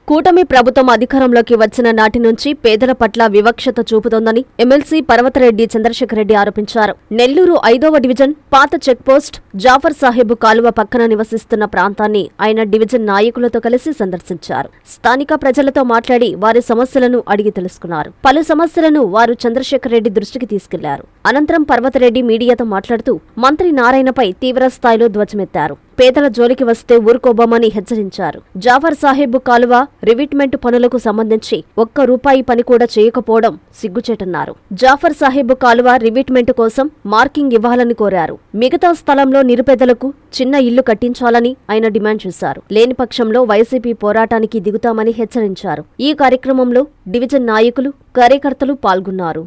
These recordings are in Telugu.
కూటమి ప్రభుత్వం అధికారంలోకి వచ్చిన నాటి నుంచి పేదల పట్ల వివక్షత చూపుతోందని ఎమ్మెల్సీ పర్వతరెడ్డి చంద్రశేఖరరెడ్డి ఆరోపించారు. నెల్లూరు 5వ డివిజన్ పాత చెక్పోస్ట్ జాఫర్ సాహెబ్ కాలువ పక్కన నివసిస్తున్న ప్రాంతాన్ని ఆయన డివిజన్ నాయకులతో కలిసి సందర్శించారు. స్థానిక ప్రజలతో మాట్లాడి వారి సమస్యలను అడిగి తెలుసుకున్నారు. పలు సమస్యలను వారు చంద్రశేఖరరెడ్డి దృష్టికి తీసుకెళ్లారు. అనంతరం పర్వతరెడ్డి మీడియాతో మాట్లాడుతూ మంత్రి నారాయణపై తీవ్రస్థాయిలో ధ్వజమెత్తారు. పేదల జోలికి వస్తే ఊరుకోబోమని హెచ్చరించారు. జాఫర్ సాహెబ్ కాలువ రివిట్మెంట్ పనులకు సంబంధించి ₹1 పని కూడా చేయకపోవడం సిగ్గుచేటన్నారు. జాఫర్ సాహెబ్ కాలువ రివిట్మెంట్ కోసం మార్కింగ్ ఇవ్వాలని కోరారు. మిగతా స్థలంలో నిరుపేదలకు చిన్న ఇల్లు కట్టించాలని ఆయన డిమాండ్ చేశారు. లేని పక్షంలో వైసీపీ పోరాటానికి దిగుతామని హెచ్చరించారు. ఈ కార్యక్రమంలో డివిజన్ నాయకులు, కార్యకర్తలు పాల్గొన్నారు.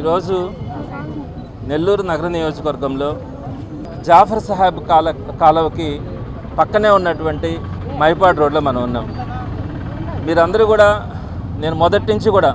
ఈరోజు నెల్లూరు నగర నియోజకవర్గంలో జాఫర్ సాహెబ్ కాలువకి పక్కనే ఉన్నటువంటి మైపాడ్ రోడ్లో మనం ఉన్నాం. మీరందరూ కూడా, నేను మొదటి నుంచి కూడా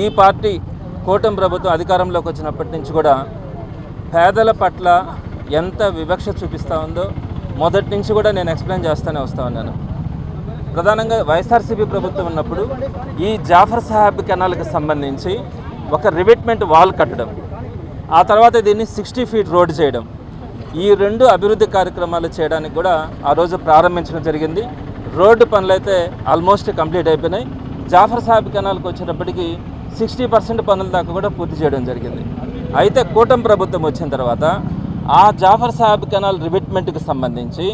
ఈ పార్టీ కూటమి ప్రభుత్వం అధికారంలోకి వచ్చినప్పటి నుంచి కూడా పేదల పట్ల ఎంత వివక్ష చూపిస్తూ ఉందో మొదటి నుంచి కూడా నేను ఎక్స్ప్లెయిన్ చేస్తూనే వస్తూ ఉన్నాను. ప్రధానంగా వైఎస్ఆర్సీపీ ప్రభుత్వం ఉన్నప్పుడు ఈ జాఫర్ సాహెబ్ కెనాల్కి సంబంధించి ఒక రివిట్మెంట్ వాల్ కట్టడం, ఆ తర్వాత దీన్ని 60 ఫీట్ రోడ్ చేయడం, ఈ 2 అభివృద్ధి కార్యక్రమాలు చేయడానికి కూడా ఆ రోజు ప్రారంభించడం జరిగింది. రోడ్డు పనులు అయితే ఆల్మోస్ట్ కంప్లీట్ అయిపోయినాయి. జాఫర్ సాహెబ్ కెనాల్కి వచ్చేటప్పటికి 60% పనుల దాకా కూడా పూర్తి చేయడం జరిగింది. అయితే కూటమి ప్రభుత్వం వచ్చిన తర్వాత ఆ జాఫర్ సాహెబ్ కెనాల్ రివిట్మెంట్కి సంబంధించి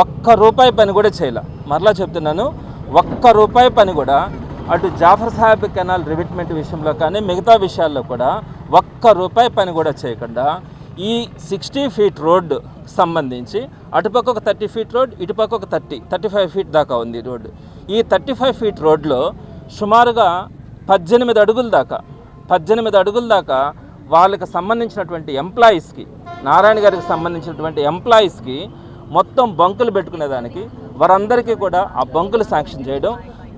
₹1 పని కూడా చేయలే. మరలా చెప్తున్నాను, ₹1 పని కూడా అటు జాఫర్ సాహెబ్ కెనాల్ రివిట్మెంట్ విషయంలో కానీ మిగతా విషయాల్లో కూడా ₹1 పని కూడా చేయకుండా ఈ 60 ఫీట్ రోడ్డు సంబంధించి అటుపక్క ఒక 30 ఫీట్ రోడ్, ఇటుపక్క ఒక 35 ఫీట్ దాకా ఉంది రోడ్డు. ఈ 35 ఫీట్ రోడ్లో సుమారుగా 18 అడుగుల దాకా వాళ్ళకి సంబంధించినటువంటి ఎంప్లాయీస్కి, నారాయణ గారికి సంబంధించినటువంటి ఎంప్లాయీస్కి మొత్తం బంకులు పెట్టుకునేదానికి వారందరికీ కూడా ఆ బంకులు శాంక్షన్ చేయడం,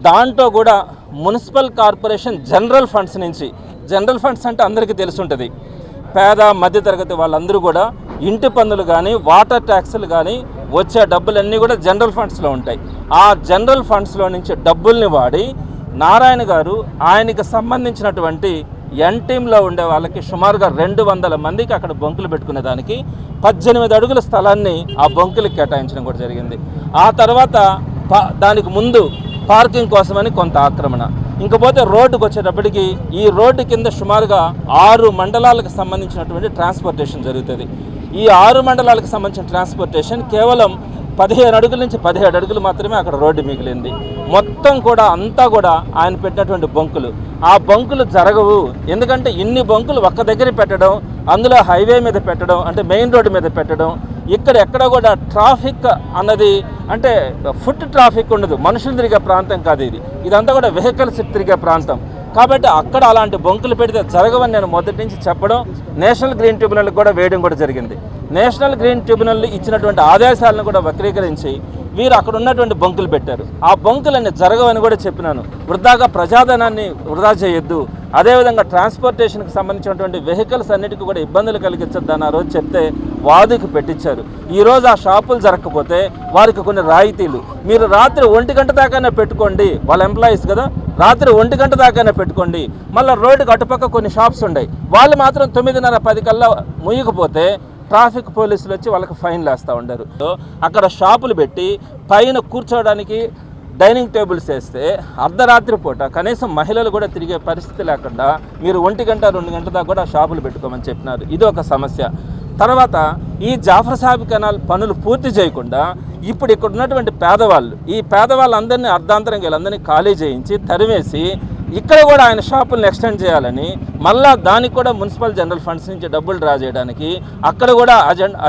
దాంట్లో కూడా మున్సిపల్ కార్పొరేషన్ జనరల్ ఫండ్స్ నుంచి, జనరల్ ఫండ్స్ అంటే అందరికీ తెలుసుంటుంది, పేద మధ్యతరగతి వాళ్ళందరూ కూడా ఇంటి పన్నులు కానీ వాటర్ ట్యాక్సులు కానీ వచ్చే డబ్బులన్నీ కూడా జనరల్ ఫండ్స్లో ఉంటాయి. ఆ జనరల్ ఫండ్స్లో నుంచి డబ్బుల్ని వాడి నారాయణ గారు ఆయనకి సంబంధించినటువంటి ఎన్ టీంలో ఉండే వాళ్ళకి సుమారుగా 200 మందికి అక్కడ బంకులు పెట్టుకునేదానికి 18 అడుగుల స్థలాన్ని ఆ బంకులకు కేటాయించడం కూడా జరిగింది. ఆ తర్వాత దానికి ముందు పార్కింగ్ కోసమని కొంత ఆక్రమణ. ఇంకపోతే రోడ్డుకు వచ్చేటప్పటికి ఈ రోడ్డు కింద సుమారుగా 6 మండలాలకు సంబంధించినటువంటి ట్రాన్స్పోర్టేషన్ జరుగుతుంది. ఈ 6 మండలాలకు సంబంధించిన ట్రాన్స్పోర్టేషన్ కేవలం 15 అడుగుల నుంచి 17 అడుగులు మాత్రమే అక్కడ రోడ్డు మిగిలింది. మొత్తం కూడా అంతా కూడా ఆయన పెట్టినటువంటి బంకులు, ఆ బంకులు జరగవు. ఎందుకంటే ఇన్ని బంకులు ఒక్క దగ్గర పెట్టడం, అందులో హైవే మీద పెట్టడం, అంటే మెయిన్ రోడ్డు మీద పెట్టడం, ఎక్కడ కూడా ట్రాఫిక్ అన్నది అంటే ఫుట్ ట్రాఫిక్ ఉండదు, మనుషులు తిరిగే ప్రాంతం కాదు ఇదంతా కూడా వెహికల్స్ తిరిగే ప్రాంతం. కాబట్టి అక్కడ అలాంటి బంకులు పెడితే జరగవని నేను మొదటి నుంచి చెప్పడం, నేషనల్ గ్రీన్ ట్రిబ్యునల్కి కూడా వేయడం కూడా జరిగింది. నేషనల్ గ్రీన్ ట్రిబ్యునల్ ఇచ్చినటువంటి ఆదేశాలను కూడా వక్రీకరించి వీరు అక్కడ ఉన్నటువంటి బంకులు పెట్టారు. ఆ బంకులన్నీ జరగవని కూడా చెప్పినాను. వృధాగా ప్రజాధనాన్ని వృధా చేయొద్దు, అదేవిధంగా ట్రాన్స్పోర్టేషన్కి సంబంధించినటువంటి వెహికల్స్ అన్నిటికీ కూడా ఇబ్బందులు కలిగించొద్దని ఆ రోజు చెప్తే వాదుకి పెట్టించారు. ఈరోజు ఆ షాపులు జరగకపోతే వారికి కొన్ని రాయితీలు, మీరు రాత్రి 1 గంట దాకానే పెట్టుకోండి, వాళ్ళ ఎంప్లాయీస్ కదా, రాత్రి 1 గంట దాకానే పెట్టుకోండి. మళ్ళీ రోడ్డుకి అటుపక్క కొన్ని షాప్స్ ఉన్నాయి, వాళ్ళు మాత్రం 9:30-10 కల్లా ముయ్యకపోతే ట్రాఫిక్ పోలీసులు వచ్చి వాళ్ళకి ఫైన్లు వేస్తూ ఉంటారు. అక్కడ షాపులు పెట్టి పైన కూర్చోవడానికి డైనింగ్ టేబుల్స్ వేస్తే అర్ధరాత్రి పూట కనీసం మహిళలు కూడా తిరిగే పరిస్థితి లేకుండా మీరు 1 గంట 2 గంటల దాకా కూడా షాపులు పెట్టుకోమని చెప్పినారు. ఇది ఒక సమస్య. తర్వాత ఈ జాఫర్ సాహెబ్ కెనాల్ పనులు పూర్తి చేయకుండా ఇప్పుడు ఇక్కడ ఉన్నటువంటి పేదవాళ్ళు, ఈ పేదవాళ్ళందరినీ అర్ధాంతరంగా వీళ్ళందరినీ ఖాళీ చేయించి తరివేసి ఇక్కడ కూడా ఆయన షాపులను ఎక్స్టెండ్ చేయాలని, మళ్ళా దానికి కూడా మున్సిపల్ జనరల్ ఫండ్స్ నుంచి డబ్బులు డ్రా చేయడానికి అక్కడ కూడా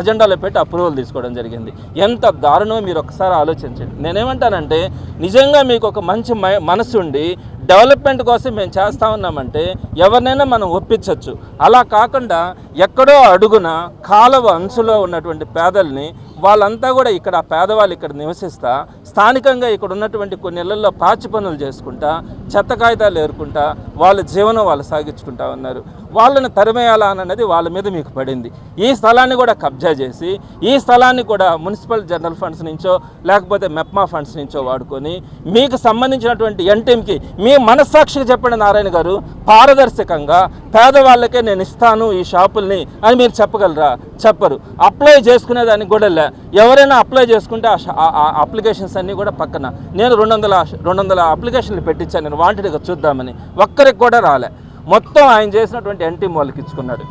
అజెండాలో పెట్టి అప్రూవల్ తీసుకోవడం జరిగింది. ఎంత దారుణమో మీరు ఒకసారి ఆలోచించండి. నేనేమంటానంటే నిజంగా మీకు ఒక మంచి మనసు ఉండి డెవలప్మెంట్ కోసం మేము చేస్తూ ఉన్నామంటే ఎవరినైనా మనం ఒప్పించవచ్చు. అలా కాకుండా ఎక్కడో అడుగున కాలువ అంచులో ఉన్నటువంటి పేదల్ని వాళ్ళంతా కూడా ఇక్కడ పేదవాళ్ళు ఇక్కడ నివసిస్తా స్థానికంగా ఇక్కడ ఉన్నటువంటి కొన్ని ఇళ్లలో పాచి పనులు చేసుకుంటా చెత్త కాగితాలు ఏరుకుంటా వాళ్ళ జీవనం వాళ్ళు సాగించుకుంటా ఉన్నారు. వాళ్ళని తరిమేయాలా అన్నది వాళ్ళ మీద మీకు పడింది. ఈ స్థలాన్ని కూడా కబ్జా చేసి ఈ స్థలాన్ని కూడా మున్సిపల్ జనరల్ ఫండ్స్ నుంచో లేకపోతే మెప్మా ఫండ్స్ నుంచో వాడుకొని మీకు సంబంధించినటువంటి ఎన్టీఎంకి మీ మనస్సాక్షికి చెప్పండి నారాయణ గారు, పారదర్శకంగా పేదవాళ్ళకే నేను ఇస్తాను ఈ షాపుల్ని అని మీరు చెప్పగలరా? చెప్పరు. అప్లై చేసుకునేదానికి కూడా ఎవరైనా అప్లై చేసుకుంటే ఆ అప్లికేషన్స్ అన్నీ కూడా పక్కన నేను 200 అప్లికేషన్లు పెట్టించాను నేను వాంటెడ్గా చూద్దామని, ఒక్కరికి కూడా రాలే. మొత్తం ఆయన చేసినటువంటి ఎన్టీఎం వాళ్ళకి ఇచ్చుకున్నాడు.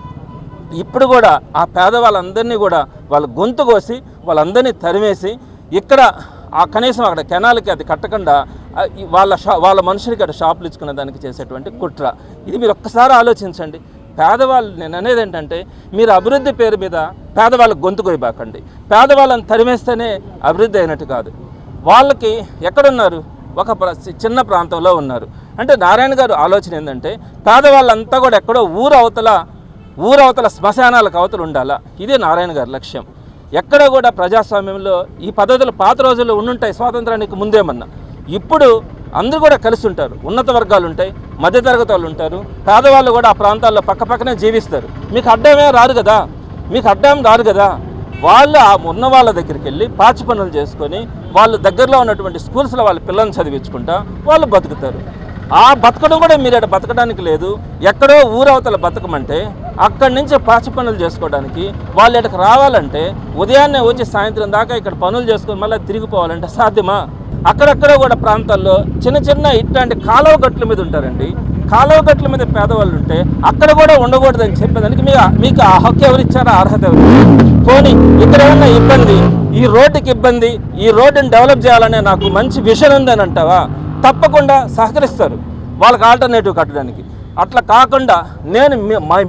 ఇప్పుడు కూడా ఆ పేదవాళ్ళందరినీ కూడా వాళ్ళ గొంతు కోసి వాళ్ళందరినీ తరిమేసి ఇక్కడ ఆ కనీసం అక్కడ కెనాల్కి అది కట్టకుండా వాళ్ళ మనుషులకి అక్కడ షాపులు ఇచ్చుకునే దానికి చేసేటువంటి కుట్ర. ఇది మీరు ఒక్కసారి ఆలోచించండి. పేదవాళ్ళు, నేను అనేది ఏంటంటే మీరు అభివృద్ధి పేరు మీద పేదవాళ్ళకి గొంతు కొయ్యబాకండి. పేదవాళ్ళని తరిమేస్తేనే అభివృద్ధి అయినట్టు కాదు. వాళ్ళకి ఎక్కడున్నారు? ఒక చిన్న ప్రాంతంలో ఉన్నారు. అంటే నారాయణ గారు ఆలోచన ఏంటంటే పేదవాళ్ళంతా కూడా ఎక్కడో ఊరవతల శ్మశానాలకు అవతలు ఉండాలా. ఇదే నారాయణ గారి లక్ష్యం. ఎక్కడ కూడా ప్రజాస్వామ్యంలో ఈ పద్ధతులు పాత రోజుల్లో ఉండుంటాయి స్వాతంత్రానికి ముందేమన్నా. ఇప్పుడు అందరూ కూడా కలిసి ఉంటారు. ఉన్నత వర్గాలు ఉంటాయి, మధ్యతరగతి వాళ్ళు ఉంటారు, పేదవాళ్ళు కూడా ఆ ప్రాంతాల్లో పక్కపక్కనే జీవిస్తారు. మీకు అడ్డమే రారు కదా. వాళ్ళు ఆ ఉన్న వాళ్ళ దగ్గరికి వెళ్ళి పాచి పనులు చేసుకొని వాళ్ళు దగ్గరలో ఉన్నటువంటి స్కూల్స్లో వాళ్ళ పిల్లల్ని చదివించుకుంటా వాళ్ళు బతుకుతారు. ఆ బతకడం కూడా మీరు ఇక్కడ బతకడానికి లేదు. ఎక్కడో ఊరవతల బతకమంటే అక్కడి నుంచి పాచి పనులు చేసుకోవడానికి వాళ్ళు ఇక్కడికి రావాలంటే ఉదయాన్నే వచ్చి సాయంత్రం దాకా ఇక్కడ పనులు చేసుకొని మళ్ళీ తిరిగిపోవాలంటే సాధ్యమా? అక్కడక్కడ కూడా ప్రాంతాల్లో చిన్న ఇట్లాంటి కాలువ గట్ల మీద ఉంటారండి. కాలువ గట్ల మీద పేదవాళ్ళు ఉంటే అక్కడ కూడా ఉండకూడదని చెప్పేదానికి మీకు ఆ హక్కు ఎవరు ఇచ్చారో, అర్హత ఎవరు? పోనీ ఇక్కడ ఉన్న ఇబ్బంది, ఈ రోడ్డుకి ఇబ్బంది, ఈ రోడ్డుని డెవలప్ చేయాలనే నాకు మంచి విషన్ ఉందని అంటావా? తప్పకుండా సహకరిస్తారు వాళ్ళకి ఆల్టర్నేటివ్ కట్టడానికి. అట్లా కాకుండా నేను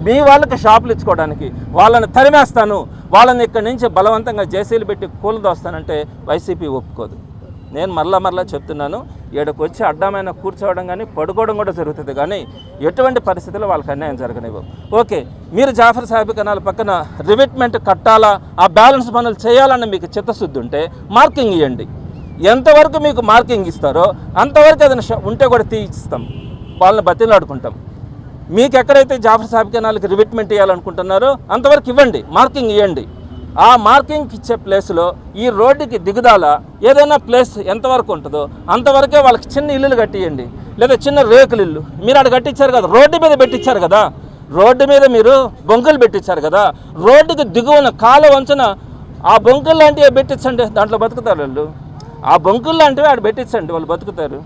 మీ వాళ్ళకి షాపులు ఇచ్చుకోవడానికి వాళ్ళని తరిమేస్తాను, వాళ్ళని ఇక్కడి నుంచి బలవంతంగా జేసీలు పెట్టి కూలదోస్తానంటే వైసీపీ ఒప్పుకోదు. నేను మరలా చెప్తున్నాను, ఇక్కడికి వచ్చి అడ్డమైన కూర్చోవడం కానీ పడుకోవడం కూడా జరుగుతుంది, కానీ ఎటువంటి పరిస్థితుల్లో వాళ్ళకి అన్యాయం జరగనివ్వు. ఓకే, మీరు జాఫర్ సాహెబ్ కెనాల్ పక్కన రివిట్మెంట్ కట్టాలా, ఆ బ్యాలెన్స్ పనులు చేయాలని మీకు చిత్తశుద్ధి ఉంటే మార్కింగ్ ఇవ్వండి. ఎంతవరకు మీకు మార్కింగ్ ఇస్తారో అంతవరకు ఏదైనా ఉంటే కూడా తీయిస్తాం, వాళ్ళని బతిలాడుకుంటాం. మీకు ఎక్కడైతే జాఫర్ సాహెబ్ కెనాల్కి రివిట్మెంట్ ఇవ్వాలనుకుంటున్నారో అంతవరకు ఇవ్వండి, మార్కింగ్ ఇవ్వండి. ఆ మార్కింగ్ ఇచ్చే ప్లేస్లో ఈ రోడ్డుకి దిగుదాల ఏదైనా ప్లేస్ ఎంతవరకు ఉంటుందో అంతవరకే వాళ్ళకి చిన్న ఇల్లులు కట్టియండి, లేదా చిన్న రేకులు ఇల్లు. మీరు అక్కడ కట్టించారు కదా, రోడ్డు మీద పెట్టించారు కదా, రోడ్డు మీద మీరు బొంకులు పెట్టించారు కదా, రోడ్డుకి దిగువన కాలు వంచన ఆ బొంకులు లాంటివి పెట్టించండి, దాంట్లో బతుకుతారు వాళ్ళు. ఆ బొంకులు లాంటివి ఆడ పెట్టించండి, వాళ్ళు బతుకుతారు.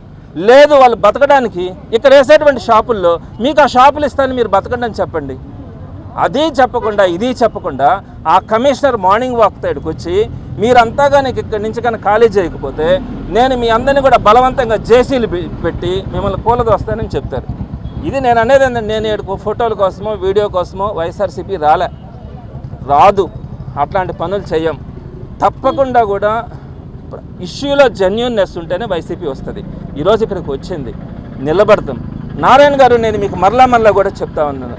లేదు వాళ్ళు బతకడానికి ఇక్కడ వేసేటువంటి షాపుల్లో మీకు ఆ షాపులు ఇస్తాను మీరు బతకండి అని చెప్పండి. అది చెప్పకుండా ఇది చెప్పకుండా ఆ కమిషనర్ మార్నింగ్ వాక్ ఇక్కడికి వచ్చి మీరంతా కానీ ఇక్కడి నుంచి కానీ ఖాళీ చేయకపోతే నేను మీ అందరినీ కూడా బలవంతంగా జేసీలు పెట్టి మిమ్మల్ని కూలదోస్తానని చెప్తారు. ఇది నేను అనేది ఏంటంటే నేను ఇక్కడ ఫోటోల కోసమో వీడియో కోసమో వైఎస్ఆర్సీపీ రాదు, అట్లాంటి పనులు చెయ్యం. తప్పకుండా కూడా ఇష్యూలో జెన్యూన్నెస్ ఉంటేనే వైసీపీ వస్తుంది. ఈరోజు ఇక్కడికి వచ్చింది, నిలబడతాం. నారాయణ గారు, నేను మీకు మరలా కూడా చెప్తా ఉన్నాను,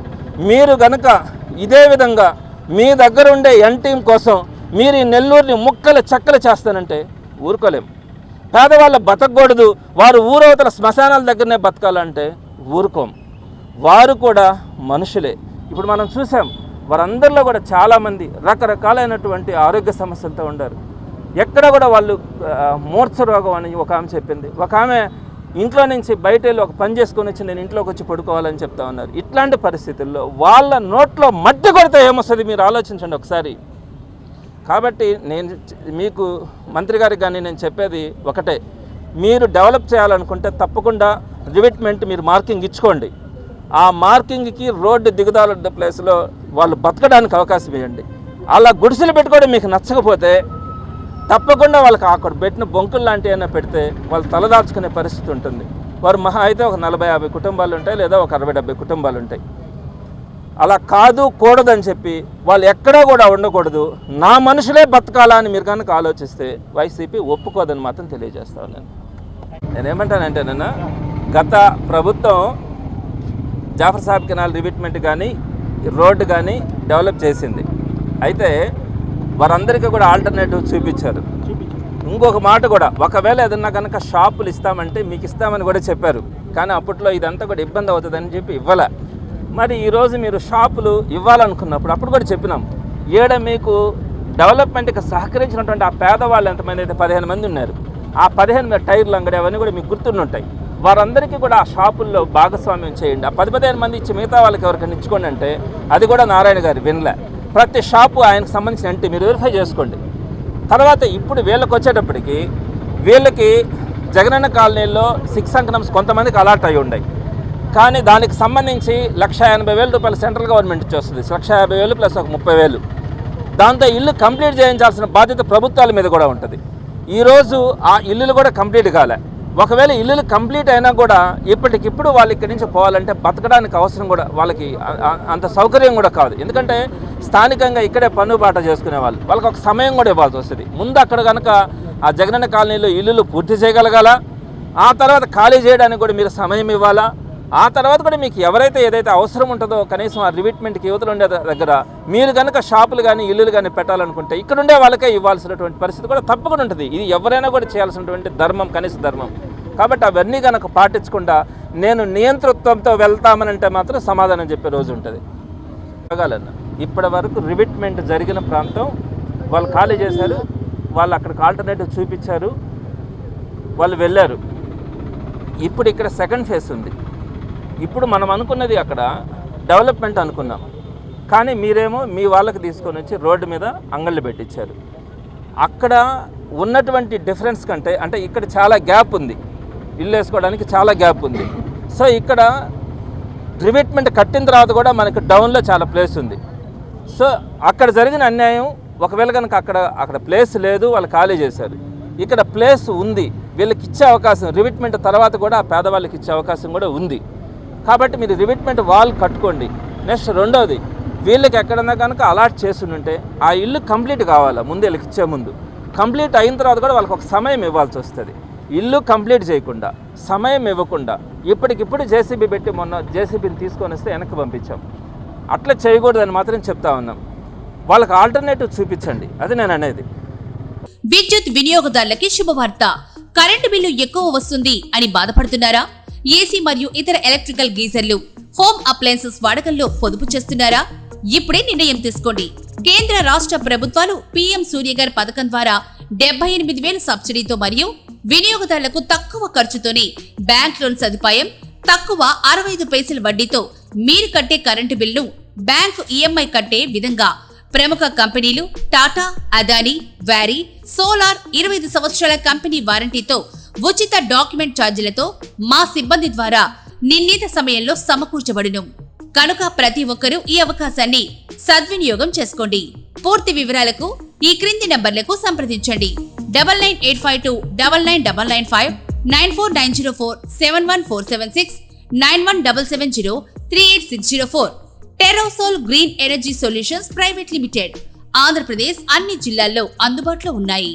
మీరు గనక ఇదే విధంగా మీ దగ్గర ఉండే ఎన్టీఎం కోసం మీరు ఈ నెల్లూరుని ముక్కలు చెక్కలు చేస్తానంటే ఊరుకోలేం. పేదవాళ్ళ బతకూడదు, వారు ఊరవతల శ్మశానాల దగ్గరనే బతకాలంటే ఊరుకోం. వారు కూడా మనుషులే. ఇప్పుడు మనం చూసాం, వారందరిలో కూడా చాలామంది రకరకాలైనటువంటి ఆరోగ్య సమస్యలతో ఉన్నారు. ఎక్కడ కూడా వాళ్ళు మూర్ఛ రోగం అని ఒక ఆమె చెప్పింది. ఒక ఆమె ఇంట్లో నుంచి బయట వెళ్ళి ఒక పని చేసుకొని వచ్చి నేను ఇంట్లోకి వచ్చి పడుకోవాలని చెప్తా ఉన్నారు. ఇట్లాంటి పరిస్థితుల్లో వాళ్ళ నోట్లో మట్టి కొడితే ఏమొస్తుంది మీరు ఆలోచించండి ఒకసారి. కాబట్టి నేను మీకు మంత్రి గారికి కానీ నేను చెప్పేది ఒకటే, మీరు డెవలప్ చేయాలనుకుంటే తప్పకుండా రివిట్మెంట్ మీరు మార్కింగ్ ఇచ్చుకోండి. ఆ మార్కింగ్కి రోడ్డు దిగుదాల ప్లేస్లో వాళ్ళు బతకడానికి అవకాశం ఇవ్వండి. అలా గుడిసెలు పెట్టుకోవడం మీకు నచ్చకపోతే తప్పకుండా వాళ్ళకి అక్కడ పెట్టిన బొంకులు లాంటివి అయినా పెడితే వాళ్ళు తలదాల్చుకునే పరిస్థితి ఉంటుంది. వారు మహా అయితే ఒక 40-50 కుటుంబాలు ఉంటాయి, లేదా ఒక 60-70 కుటుంబాలు ఉంటాయి. అలా కాదు కూడదని చెప్పి వాళ్ళు ఎక్కడా కూడా ఉండకూడదు, నా మనుషులే బతకాలా అని మీరు కనుక ఆలోచిస్తే వైసీపీ ఒప్పుకోదని మాత్రం తెలియజేస్తాను. నేనేమంటానంటే గత ప్రభుత్వం జాఫర్ సాహెబ్ కెనాల్ రివిట్మెంట్ కానీ రోడ్డు కానీ డెవలప్ చేసింది. అయితే వారందరికీ కూడా ఆల్టర్నేటివ్ చూపించారు. ఇంకొక మాట కూడా, ఒకవేళ ఏదన్నా కనుక షాపులు ఇస్తామంటే మీకు ఇస్తామని కూడా చెప్పారు. కానీ అప్పట్లో ఇదంతా కూడా ఇబ్బంది అవుతుందని చెప్పి ఇవ్వాల. మరి ఈరోజు మీరు షాపులు ఇవ్వాలనుకున్నప్పుడు అప్పుడు కూడా చెప్పినాం, ఏడ మీకు డెవలప్మెంట్కి సహకరించినటువంటి ఆ పేదవాళ్ళు ఎంతమంది అయితే 15 మంది ఉన్నారు, ఆ 15 టైర్లు అంగడి అవన్నీ కూడా మీకు గుర్తుంటాయి. వారందరికీ కూడా ఆ షాపుల్లో భాగస్వామ్యం చేయండి. ఆ 10-15 మంది ఇచ్చి మిగతా వాళ్ళకి ఎవరికైనా ఇచ్చుకోండి అంటే అది కూడా నారాయణ గారు వినలే. ప్రతి షాపు ఆయనకు సంబంధించిన అంటే మీరు వెరిఫై చేసుకోండి. తర్వాత ఇప్పుడు వీళ్ళకి వచ్చేటప్పటికి వీళ్ళకి జగనన్న కాలనీలో 6 అంకనమ్స్ కొంతమందికి అలాట్ అయి ఉన్నాయి. కానీ దానికి సంబంధించి 1,80,000 రూపాయలు సెంట్రల్ గవర్నమెంట్ ఇచ్చేస్తుంది. 1,50,000 ప్లస్ ఒక 30,000. దాంతో ఇల్లు కంప్లీట్ చేయించాల్సిన బాధ్యత ప్రభుత్వాల మీద కూడా ఉంటుంది. ఈరోజు ఆ ఇల్లులు కూడా కంప్లీట్ కాలే. ఒకవేళ ఇల్లులు కంప్లీట్ అయినా కూడా ఇప్పటికిప్పుడు వాళ్ళు ఇక్కడి నుంచి పోవాలంటే బతకడానికి అవసరం కూడా వాళ్ళకి అంత సౌకర్యం కూడా కాదు. ఎందుకంటే స్థానికంగా ఇక్కడే పన్నుబాట చేసుకునే వాళ్ళకి ఒక సమయం కూడా ఇవ్వాల్సి వస్తుంది. ముందు అక్కడ కనుక ఆ జగనన్న కాలనీలో ఇల్లులు పూర్తి చేయగలగాల, ఆ తర్వాత ఖాళీ చేయడానికి కూడా మీరు సమయం ఇవ్వాలా, ఆ తర్వాత కూడా మీకు ఎవరైతే ఏదైతే అవసరం ఉంటుందో కనీసం ఆ రివిట్మెంట్కి యువతలు ఉండే దగ్గర మీరు కనుక షాపులు కానీ ఇల్లులు కానీ పెట్టాలనుకుంటే ఇక్కడుండే వాళ్ళకే ఇవ్వాల్సినటువంటి పరిస్థితి కూడా తప్పకుండా ఉంటుంది. ఇది ఎవరైనా కూడా చేయాల్సినటువంటి ధర్మం, కనీస ధర్మం. కాబట్టి అవన్నీ కనుక పాటించకుండా నేను నియంతృత్వంతో వెళ్తామనంటే మాత్రం సమాధానం చెప్పే రోజు ఉంటుంది. ఇప్పటి వరకు రివిట్మెంట్ జరిగిన ప్రాంతం వాళ్ళు ఖాళీ చేశారు, వాళ్ళు అక్కడికి ఆల్టర్నేటివ్ చూపించారు, వాళ్ళు వెళ్ళారు. ఇప్పుడు ఇక్కడ సెకండ్ ఫేజ్ ఉంది. ఇప్పుడు మనం అనుకున్నది అక్కడ డెవలప్మెంట్ అనుకున్నాం, కానీ మీరేమో మీ వాళ్ళకి తీసుకొని వచ్చి రోడ్డు మీద అంగళ్ళు పెట్టించారు. అక్కడ ఉన్నటువంటి డిఫరెన్స్ కంటే అంటే ఇక్కడ చాలా గ్యాప్ ఉంది, ఇల్లు వేసుకోవడానికి చాలా గ్యాప్ ఉంది. సో ఇక్కడ రివిట్మెంట్ కట్టిన తర్వాత కూడా మనకి డౌన్లో చాలా ప్లేస్ ఉంది. సో అక్కడ జరిగిన అన్యాయం, ఒకవేళ కనుక అక్కడ ప్లేస్ లేదు, వాళ్ళు ఖాళీ చేశారు. ఇక్కడ ప్లేస్ ఉంది, వీళ్ళకి ఇచ్చే అవకాశం రివిట్మెంట్ తర్వాత కూడా ఆ పేదవాళ్ళకి ఇచ్చే అవకాశం కూడా ఉంది. కాబట్టి మీరు రివిట్మెంట్ వాల్ కట్టుకోండి. నెక్స్ట్ రెండోది, వీళ్ళకి ఎక్కడన్నా కనుక అలాట్ చేస్తుంటే ఆ ఇల్లు కంప్లీట్ కావాలా, ముందు వీళ్ళకి ఇచ్చే ముందు. కంప్లీట్ అయిన తర్వాత కూడా వాళ్ళకి ఒక సమయం ఇవ్వాల్సి వస్తుంది. ఇల్లు కంప్లీట్ చేయకుండా, సమయం ఇవ్వకుండా ఇప్పటికిప్పుడు జేసీబీ పెట్టి మొన్న జేసీబీని తీసుకొని వస్తే వెనక్కి పంపించాం. అట్లా చేయకూడదని మాత్రం చెప్తా ఉన్నాం. వాళ్ళకి ఆల్టర్నేటివ్ చూపించండి, అది నేను అనేది. విద్యుత్ వినియోగదారులకి శుభవార్త. కరెంటు బిల్లు ఎక్కువ వస్తుంది అని బాధపడుతున్నారా? ఏసీ మరియు ఇతర ఎలక్ట్రికల్ గీజర్లు, హోమ్ అప్లయన్సెస్ వాడకంలో పొదుపు చేస్తున్నారా? ఇప్పుడే నిర్ణయం తీసుకోండి. కేంద్ర రాష్ట్ర ప్రభుత్వాలు పీఎం సూర్యఘర్ పథకం ద్వారా 78,000 సబ్సిడీతో మరియు వినియోగదారులకు తక్కువ ఖర్చుతోనే బ్యాంక్ లోన్ సదుపాయం, తక్కువ 65 పైసల వడ్డీతో మీరు కట్టే కరెంటు బిల్లు బ్యాంకు ఈఎంఐ కట్టే విధంగా ప్రముఖ కంపెనీలు టాటా, అదానీ, వారీ, సోలార్ 25 సంవత్సరాల కంపెనీ వారంటీతో ఉచిత డాక్యుమెంట్ ఛార్జీలతో మా సిబ్బంది ద్వారా నిర్ణీత సమయంలో సమకూర్చబడును. కనుక ప్రతి ఒక్కరూ ఈ అవకాశాన్ని సద్వినియోగం చేసుకోండి. పూర్తి వివరాలకు ఈ క్రింది నంబర్లకు సంప్రదించండి. 9985299995, 9490471476, 9177038604. టెరోసోల్ green energy solutions private limited. Andhra Pradesh అన్ని జిల్లాల్లో అందుబాటులో ఉన్నాయి.